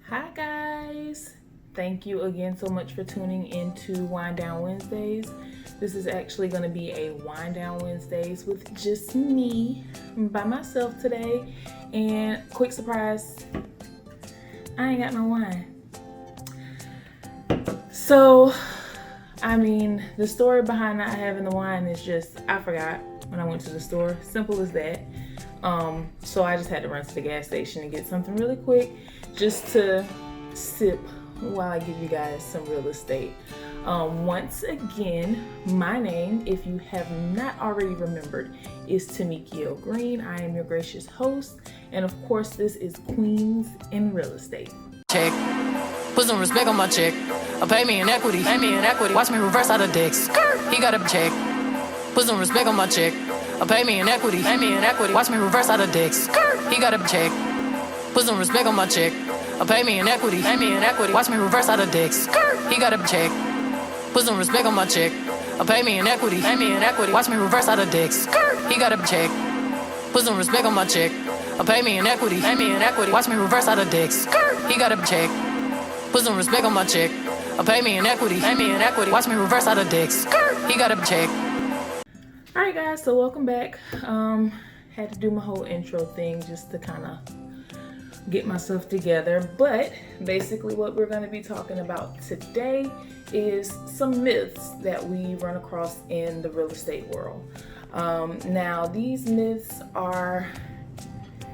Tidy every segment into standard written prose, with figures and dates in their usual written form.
Hi guys, thank you again so much for tuning into Wind Down Wednesdays. This is actually going to be a Wind Down Wednesdays with just me by myself today. And quick surprise, I ain't got no wine. So, the story behind not having the wine is just I forgot when I went to the store. Simple as that. So I just had to run to the gas station and get something really quick just to sip while I give you guys some real estate. Once again, my name, if you have not already remembered, is Tamikio Green. I am your gracious host, and of course, this is Queens in Real Estate. Check. Put some respect on my check. Pay me in equity. Watch me reverse out of dicks. He got a check. Put some respect on my check. Pay me in equity. Watch me reverse out of dicks. He got a check. Put some respect on my check. Pay me in equity. Watch me reverse out of dicks. He got a check. Put some respect on my check. Pay me in equity. Watch me reverse out of dicks. He got a check. Put some respect on my check. Pay me in equity. Watch me reverse out of dicks. He got a check. Put some respect on my check. Pay me in equity. Watch me reverse out of dicks. He got a check. All right, guys. So welcome back. Had to do my whole intro thing just to kind of get myself together. But basically, what we're going to be talking about today is some myths that we run across in the real estate world. Now, these myths are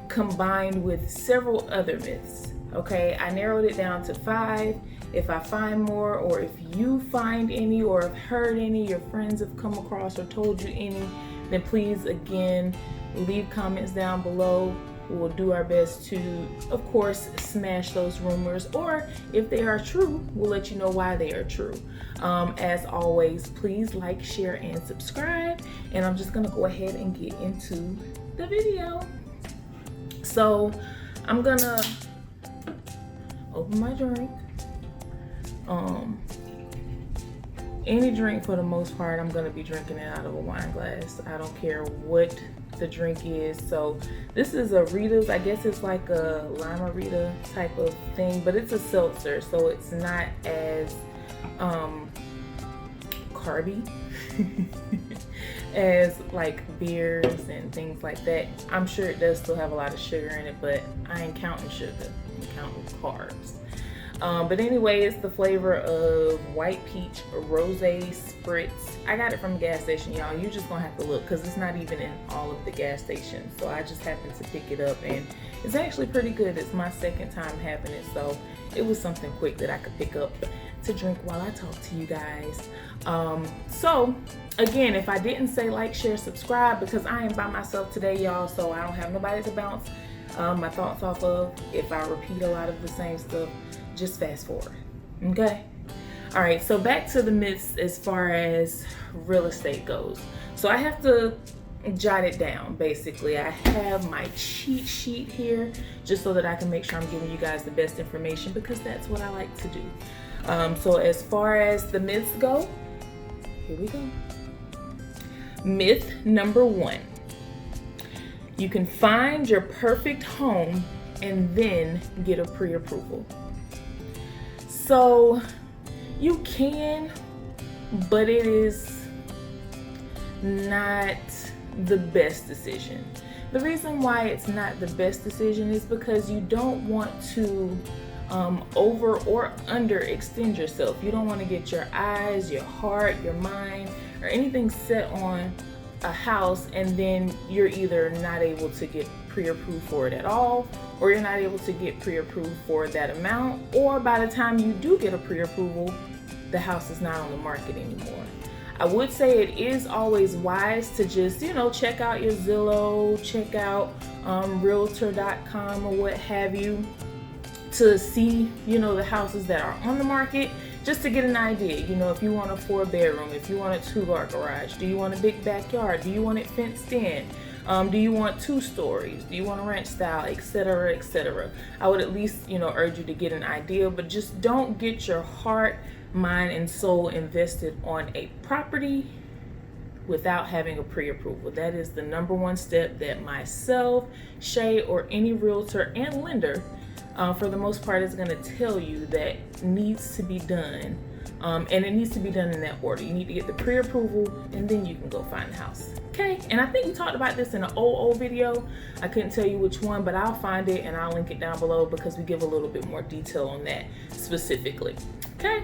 combined with several other myths. Okay, I narrowed it down to 5. If I find more, or if you find any, or have heard any, your friends have come across or told you any, then please again leave comments down below. We will do our best to, of course, smash those rumors, or if they are true, we'll let you know why they are true. As always, please like, share, and subscribe. And I'm just gonna go ahead and get into the video. So I'm gonna open my drink. Any drink for the most part, I'm gonna be drinking it out of a wine glass. I don't care what the drink is. So this is a Rita's, I guess it's like a Lime-A-Rita type of thing, but it's a seltzer, so it's not as carby as like beers and things like that. I'm sure it does still have a lot of sugar in it, but I ain't counting sugar, I'm counting carbs. But anyway, it's the flavor of white peach rosé spritz. I got it from the gas station, y'all. You're just gonna have to look because it's not even in all of the gas stations. So I just happened to pick it up, and it's actually pretty good. It's my second time having it, so it was something quick that I could pick up to drink while I talk to you guys. So again, if I didn't say like, share, subscribe, because I am by myself today, y'all, so I don't have nobody to bounce my thoughts off of. If I repeat a lot of the same stuff, just fast forward. Okay. All right, so back to the myths as far as real estate goes. So I have to jot it down. Basically, I have my cheat sheet here just so that I can make sure I'm giving you guys the best information, because that's what I like to do. So as far as the myths go, here we go. Myth number 1. You can find your perfect home and then get a pre-approval. So you can, but it is not the best decision. The reason why it's not the best decision is because you don't want to over or under extend yourself. You don't want to get your eyes, your heart, your mind, or anything set on a house, and then you're either not able to get pre-approved for it at all, or you're not able to get pre-approved for that amount, or by the time you do get a pre-approval, the house is not on the market anymore. I would say it is always wise to just, check out your Zillow, check out realtor.com or what have you, to see, the houses that are on the market, just to get an idea. If you want a 4-bedroom, if you want a 2-car garage, do you want a big backyard? Do you want it fenced in? Do you want 2 stories? Do you want a ranch style, etc., etc.? I would at least, urge you to get an idea, but just don't get your heart, mind, and soul invested on a property without having a pre-approval. That is the number 1 step that myself, Shay, or any realtor and lender for the most part, it's going to tell you that needs to be done. And it needs to be done in that order. You need to get the pre-approval, and then you can go find the house. Okay, and I think we talked about this in an old video. I couldn't tell you which one, but I'll find it and I'll link it down below because we give a little bit more detail on that specifically. Okay,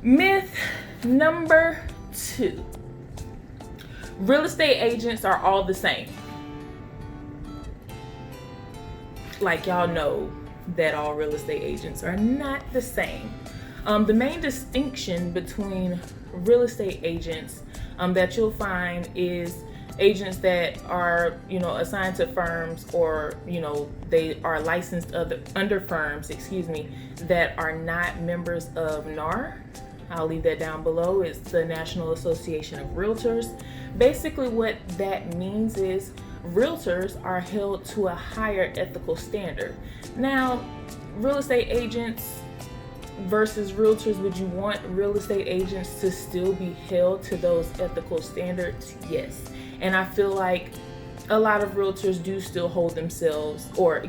myth number 2. Real estate agents are all the same. Like, y'all know that all real estate agents are not the same. The main distinction between real estate agents that you'll find is agents that are, assigned to firms, or, they are licensed under firms, that are not members of NAR. I'll leave that down below. It's the National Association of Realtors. Basically what that means is realtors are held to a higher ethical standard. Now, real estate agents versus realtors, would you want real estate agents to still be held to those ethical standards? Yes. And I feel like a lot of realtors do still hold themselves, real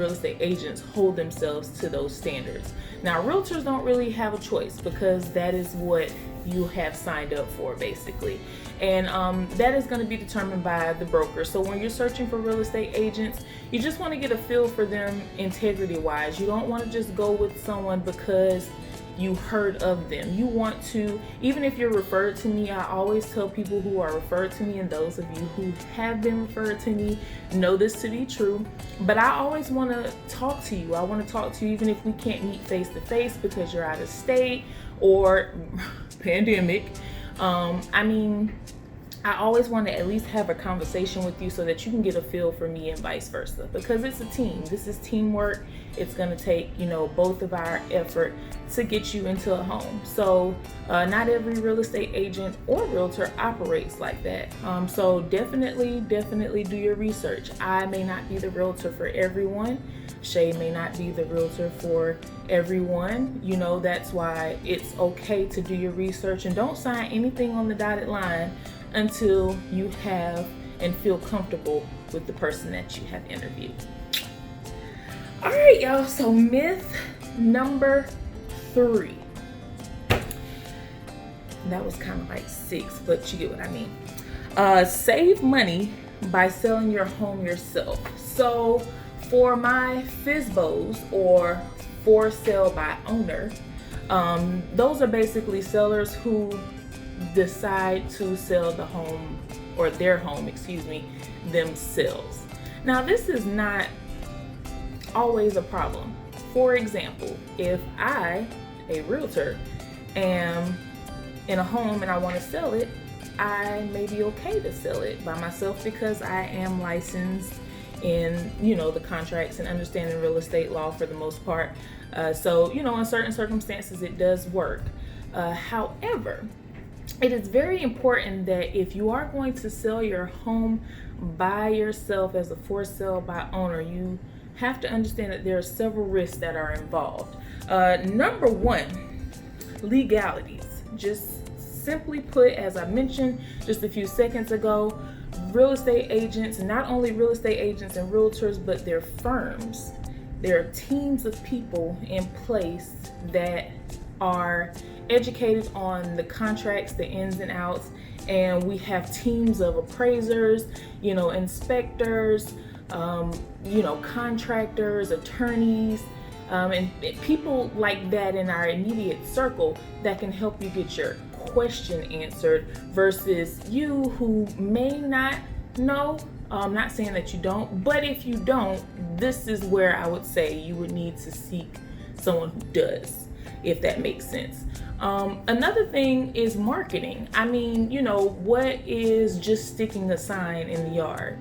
estate agents hold themselves to those standards. Now, realtors don't really have a choice because that is what you have signed up for, basically. And that is going to be determined by the broker. So when you're searching for real estate agents, you just want to get a feel for them integrity wise. You don't want to just go with someone because you heard of them. You want to, even if you're referred to me, I always tell people who are referred to me, and those of you who have been referred to me know this to be true, but I always want to talk to you. I want to talk to you even if we can't meet face to face because you're out of state or pandemic. I always want to at least have a conversation with you so that you can get a feel for me and vice versa, because it's a team. This is teamwork. It's going to take, both of our effort to get you into a home. So not every real estate agent or realtor operates like that. So definitely do your research. I may not be the realtor for everyone. Shay may not be the realtor for everyone. That's why it's okay to do your research, and don't sign anything on the dotted line until you have and feel comfortable with the person that you have interviewed. All right, y'all. So myth number 3. That was kind of like 6, but you get what I mean. Save money by selling your home yourself. So for my FSBOs, or for sale by owner, those are basically sellers who decide to sell the home, or their home, themselves. Now, this is not always a problem. For example, if I, a realtor, am in a home and I want to sell it, I may be okay to sell it by myself because I am licensed in, the contracts and understanding real estate law for the most part. So, in certain circumstances, it does work. However, it is very important that if you are going to sell your home by yourself as a for sale by owner, you have to understand that there are several risks that are involved. Number 1, legalities. Just simply put, as I mentioned just a few seconds ago, real estate agents, not only real estate agents and realtors, but their firms, there are teams of people in place that are educated on the contracts, the ins and outs, and we have teams of appraisers, inspectors, contractors, attorneys, and people like that in our immediate circle that can help you get your question answered, versus you who may not know. I'm not saying that you don't, but if you don't, this is where I would say you would need to seek someone who does, if that makes sense. Another thing is marketing. What is just sticking a sign in the yard?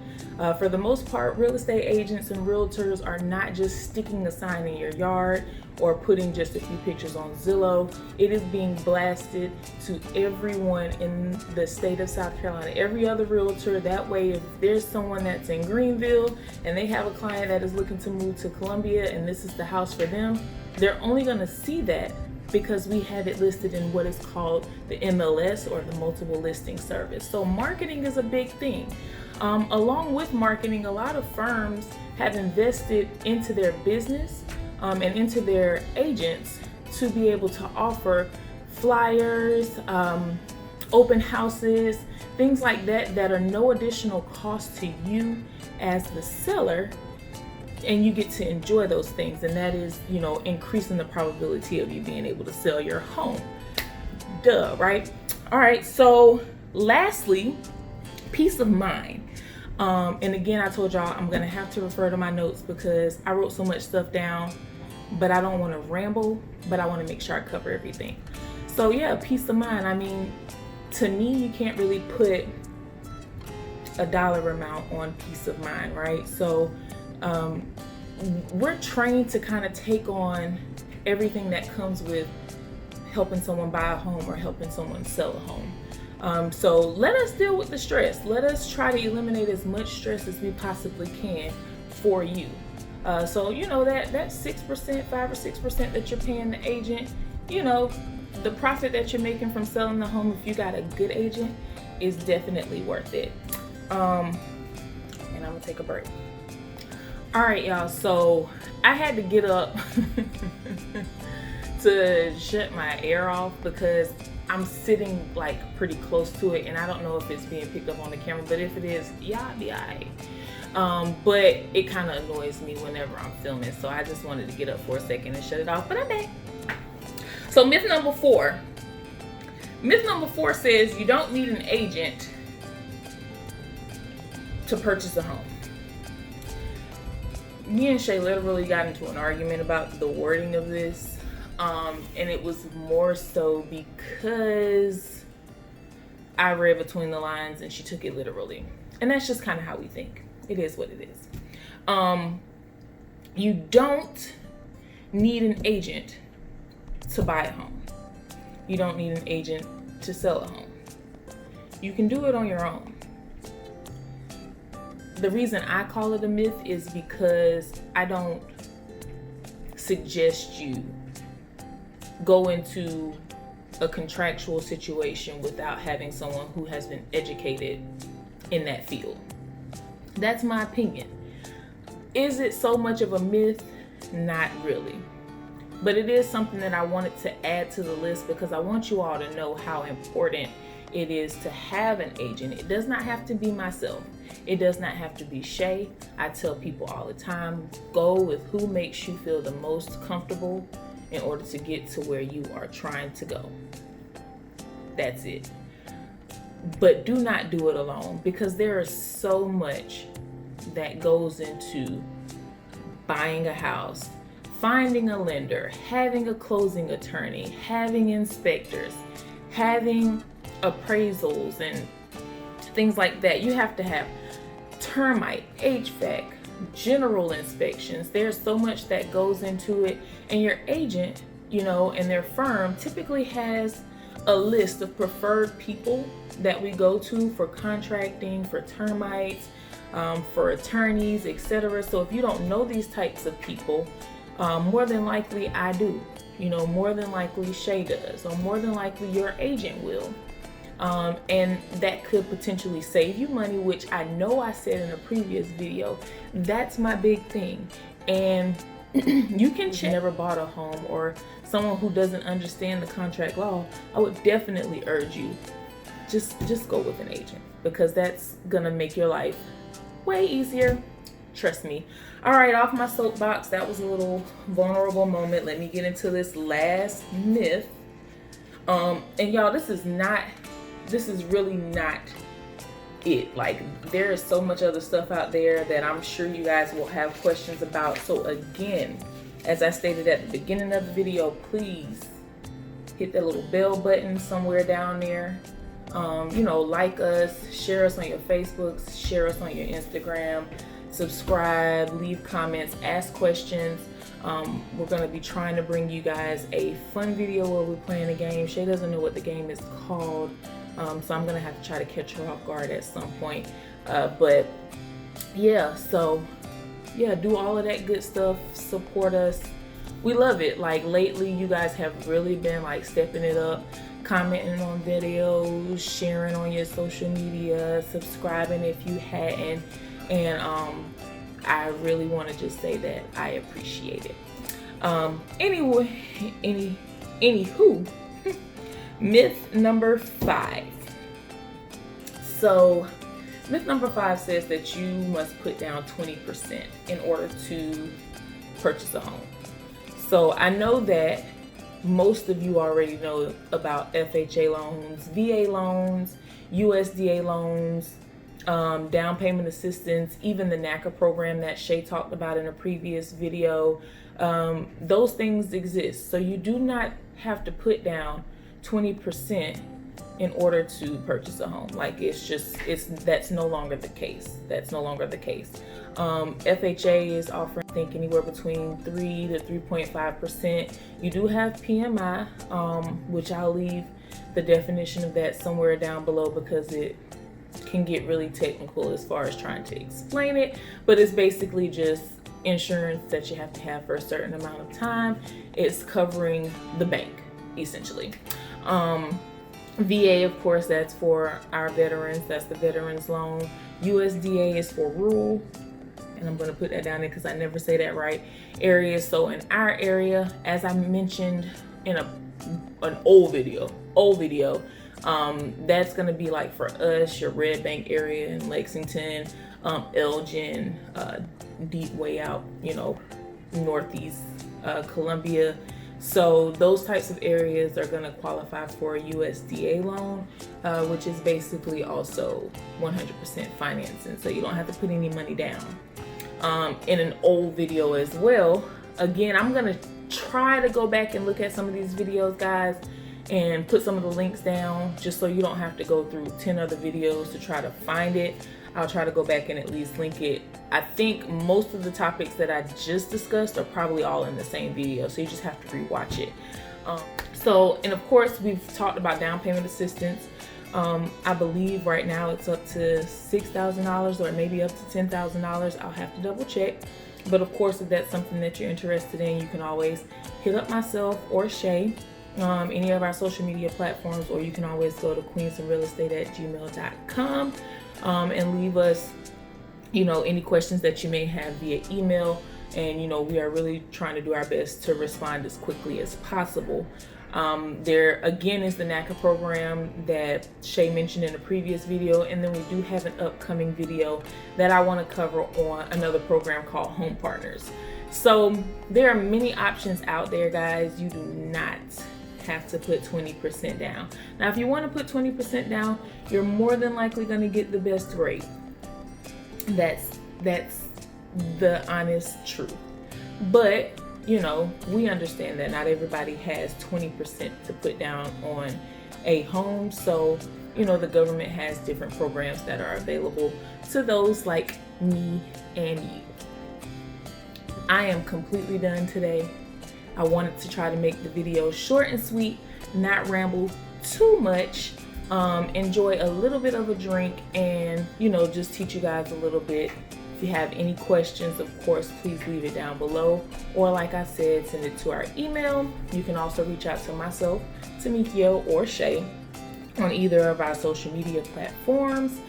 For the most part, real estate agents and realtors are not just sticking a sign in your yard or putting just a few pictures on Zillow. It is being blasted to everyone in the state of South Carolina, every other realtor. That way, if there's someone that's in Greenville and they have a client that is looking to move to Columbia and this is the house for them, they're only going to see that because we have it listed in what is called the MLS, or the multiple listing service. So marketing is a big thing. Along with marketing, a lot of firms have invested into their business and into their agents to be able to offer flyers, open houses, things like that that are no additional cost to you as the seller, and you get to enjoy those things, and that is, you know, increasing the probability of you being able to sell your home. Duh, right? All right, so lastly, peace of mind. And again, I told y'all I'm gonna have to refer to my notes because I wrote so much stuff down, but I don't want to ramble, but I want to make sure I cover everything. So yeah, peace of mind. I mean, to me, you can't really put a dollar amount on peace of mind, right? So we're trained to kind of take on everything that comes with helping someone buy a home or helping someone sell a home. So let us deal with the stress. Let us try to eliminate as much stress as we possibly can for you. So you know that 6%, 5 or 6% that you're paying the agent, you know, the profit that you're making from selling the home, if you got a good agent, is definitely worth it. And I'm gonna take a break. All right, y'all. So I had to get up to shut my air off because I'm sitting like pretty close to it, and I don't know if it's being picked up on the camera, but if it is, y'all be alright. But it kind of annoys me whenever I'm filming, so I just wanted to get up for a second and shut it off, but I'm back. So myth number 4. Myth number 4 says you don't need an agent to purchase a home. Me and Shay literally got into an argument about the wording of this, and it was more so because I read between the lines and she took it literally, and that's just kind of how we think. It is what it is. You don't need an agent to buy a home. You don't need an agent to sell a home. You can do it on your own. The reason I call it a myth is because I don't suggest you go into a contractual situation without having someone who has been educated in that field. That's my opinion. Is it so much of a myth? Not really. But it is something that I wanted to add to the list because I want you all to know how important it is to have an agent. It does not have to be myself. It does not have to be Shay. I tell people all the time, go with who makes you feel the most comfortable in order to get to where you are trying to go. That's it. But do not do it alone because there is so much that goes into buying a house, finding a lender, having a closing attorney, having inspectors, having appraisals and things like that. You have to have termite, HVAC, general inspections. There's so much that goes into it, and your agent, you know, and their firm typically has a list of preferred people that we go to for contracting, for termites, for attorneys, etc. So if you don't know these types of people, more than likely I do. You know, more than likely Shay does, or more than likely your agent will. And that could potentially save you money, which I know I said in a previous video. That's my big thing. And you can check. Never bought a home, or someone who doesn't understand the contract law, I would definitely urge you just go with an agent, because that's gonna make your life way easier. Trust me. All right, off my soapbox. That was a little vulnerable moment. Let me get into this last myth. And y'all, this is really not it. Like, there is so much other stuff out there that I'm sure you guys will have questions about. So again, as I stated at the beginning of the video, please hit that little bell button somewhere down there. You know, like us, share us on your Facebooks, share us on your Instagram, subscribe, leave comments, ask questions. We're going to be trying to bring you guys a fun video where we're playing a game. Shay doesn't know what the game is called, so I'm going to have to try to catch her off guard at some point. But yeah, so yeah, do all of that good stuff. Support us. we love it. Like lately, you guys have really been like stepping it up, commenting on videos, sharing on your social media, subscribing if you hadn't, and I really want to just say that I appreciate it. Anywho, myth number 5. So myth number 5 says that you must put down 20% in order to purchase a home. So I know that most of you already know about FHA loans, VA loans, USDA loans, down payment assistance, even the NACA program that Shay talked about in a previous video. Those things exist. So you do not have to put down 20% in order to purchase a home. Like that's no longer the case. That's no longer the case. FHA is offering, I think, anywhere between 3 to 3.5%. You do have PMI, which I'll leave the definition of that somewhere down below because it can get really technical as far as trying to explain it, but it's basically just insurance that you have to have for a certain amount of time. It's covering the bank, essentially. VA, of course, that's for our veterans. That's the veterans loan. USDA is for rural, and I'm going to put that down there because I never say that right, areas. So in our area, as I mentioned in an old video, that's going to be like for us, your Red Bank area in Lexington, Elgin, deep way out, northeast Columbia. So those types of areas are going to qualify for a USDA loan, which is basically also 100% financing. So you don't have to put any money down. In an old video as well, again, I'm going to try to go back and look at some of these videos, guys, and put some of the links down just so you don't have to go through 10 other videos to try to find it. I'll try to go back and at least link it. I think most of the topics that I just discussed are probably all in the same video, so you just have to rewatch it. And of course, we've talked about down payment assistance. I believe right now it's up to $6,000 or maybe up to $10,000. I'll have to double check. But of course, if that's something that you're interested in, you can always hit up myself or Shay, any of our social media platforms, or you can always go to queensandrealestate@gmail.com and leave us, any questions that you may have via email. And, we are really trying to do our best to respond as quickly as possible. There again is the NACA program that Shay mentioned in a previous video, and then we do have an upcoming video that I want to cover on another program called Home Partners. So there are many options out there, guys. You do not have to put 20% down. Now, if you want to put 20% down, you're more than likely going to get the best rate. That's the honest truth. But we understand that not everybody has 20% to put down on a home. So, the government has different programs that are available to those like me and you. I am completely done today. I wanted to try to make the video short and sweet, not ramble too much, enjoy a little bit of a drink, and, just teach you guys a little bit. If you have any questions, of course, please leave it down below. Or like I said, send it to our email. You can also reach out to myself, Tamikio, or Shay on either of our social media platforms.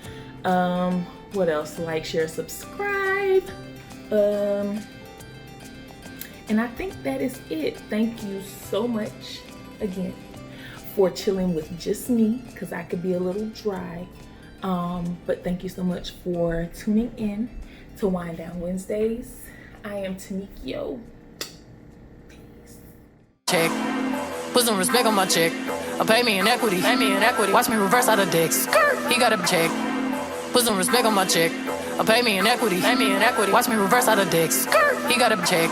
What else? Like, share, subscribe. And I think that is it. Thank you so much again for chilling with just me, because I could be a little dry. But thank you so much for tuning in to Wind Down Wednesdays. I am Tamikio. Peace. Check. Put some respect on my check. Pay me in equity. Watch me reverse out of dicks. He got a check. Put some respect on my check. Pay me in equity. Watch me reverse out of dicks. He got a check.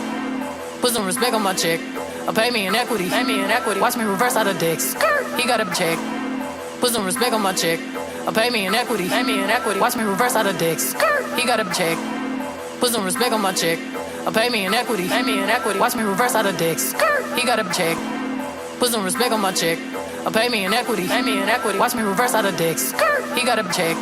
Put some respect on my check. Pay me in equity. Watch me reverse out of dicks. He got a check. Put some respect on my check. Pay me in equity. Watch me reverse out of dicks. He got a check. Put some respect on my check. Pay me in equity. Watch me reverse out of dicks. He got a check. Put some respect on my check. Pay me in equity. Watch me reverse out of dicks. He got a check.